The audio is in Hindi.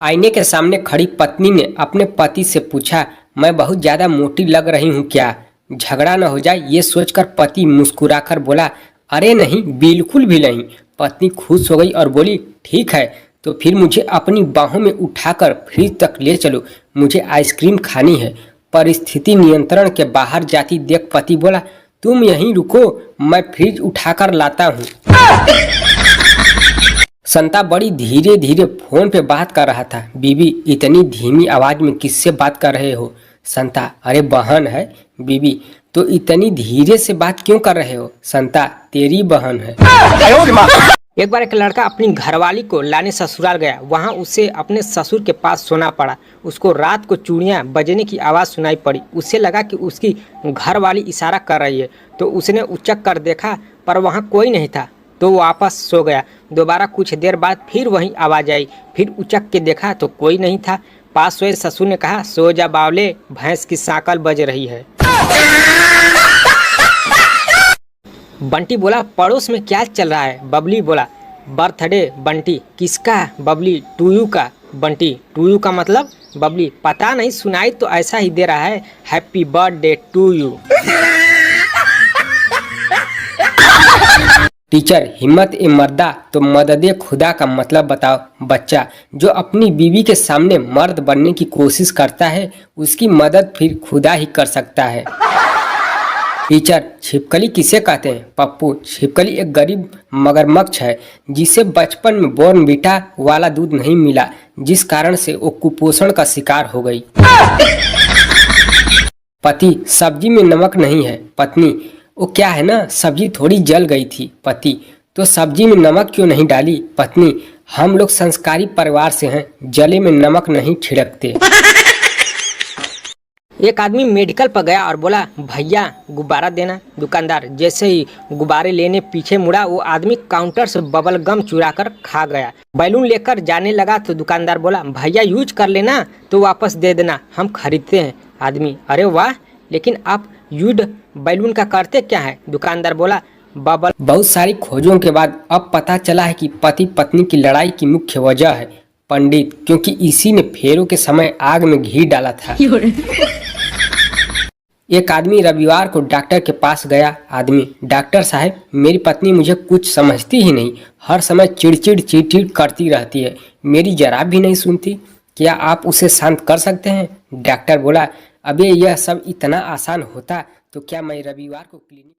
आईने के सामने खड़ी पत्नी ने अपने पति से पूछा, मैं बहुत ज्यादा मोटी लग रही हूँ क्या? झगड़ा न हो जाए ये सोचकर पति मुस्कुराकर बोला, अरे नहीं, बिल्कुल भी नहीं। पत्नी खुश हो गई और बोली, ठीक है, तो फिर मुझे अपनी बाहों में उठाकर फ्रिज तक ले चलो, मुझे आइसक्रीम खानी है। परिस्थिति नियंत्रण के बाहर जाती देख पति बोला, तुम यहीं रुको, मैं फ्रिज उठाकर लाता हूँ। संता बड़ी धीरे धीरे फोन पे बात कर रहा था। बीबी, इतनी धीमी आवाज में किससे बात कर रहे हो? संता, अरे बहन है। बीबी, तो इतनी धीरे से बात क्यों कर रहे हो? संता, तेरी बहन है। एक बार एक लड़का अपनी घरवाली को लाने ससुराल गया। वहां उसे अपने ससुर के पास सोना पड़ा। उसको रात को चूड़ियां बजने की आवाज़ सुनाई पड़ी। उसे लगा कि उसकी घरवाली इशारा कर रही है, तो उसने उचक कर देखा, पर वहां कोई नहीं था, तो वापस सो गया। दोबारा कुछ देर बाद फिर वही आवाज़ आई। फिर उचक के देखा तो कोई नहीं था। पास सोए ससुर ने कहा, सो जा बावले, भैंस की सांकल बज रही है। बंटी बोला, पड़ोस में क्या चल रहा है? बबली बोला, बर्थडे। बंटी, किसका? बबली, टूयू का। बंटी, टूयू का मतलब? बबली, पता नहीं, सुनाई तो ऐसा ही दे रहा है, happy birthday to you. Teacher, हिम्मत ए मर्दा तो मददे खुदा का मतलब बताओ। बच्चा, जो अपनी बीवी के सामने मर्द बनने की कोशिश करता है उसकी मदद फिर खुदा ही कर सकता है। टीचर, छिपकली किसे कहते हैं? पप्पू, छिपकली एक गरीब मगरमच्छ है जिसे बचपन में बॉर्नवीटा वाला दूध नहीं मिला, जिस कारण से वो कुपोषण का शिकार हो गई। पति, सब्जी में नमक नहीं है। पत्नी, वो क्या है ना, सब्जी थोड़ी जल गई थी। पति, तो सब्जी में नमक क्यों नहीं डाली? पत्नी, हम लोग संस्कारी परिवार से हैं, जले में नमक नहीं छिड़कते। एक आदमी मेडिकल पर गया और बोला, भैया गुब्बारा देना। दुकानदार जैसे ही गुब्बारे लेने पीछे मुड़ा, वो आदमी काउंटर से बबल गम चुरा कर खा गया। बैलून लेकर जाने लगा तो दुकानदार बोला, भैया यूज कर लेना तो वापस दे देना, हम खरीदते हैं। आदमी, अरे वाह, लेकिन आप यूज बैलून का करते क्या है? दुकानदार बोला, बबल। बहुत सारी खोजों के बाद अब पता चला है कि पति पत्नी की लड़ाई की मुख्य वजह है पंडित, क्योंकि इसी ने फेरों के समय आग में घी डाला था। एक आदमी रविवार को डॉक्टर के पास गया। आदमी, डॉक्टर साहब, मेरी पत्नी मुझे कुछ समझती ही नहीं, हर समय चिड़चिड़ चिड़चिड़ करती रहती है, मेरी जरा भी नहीं सुनती, क्या आप उसे शांत कर सकते हैं? डॉक्टर बोला, अबे यह सब इतना आसान होता तो क्या मैं रविवार को क्लिनिक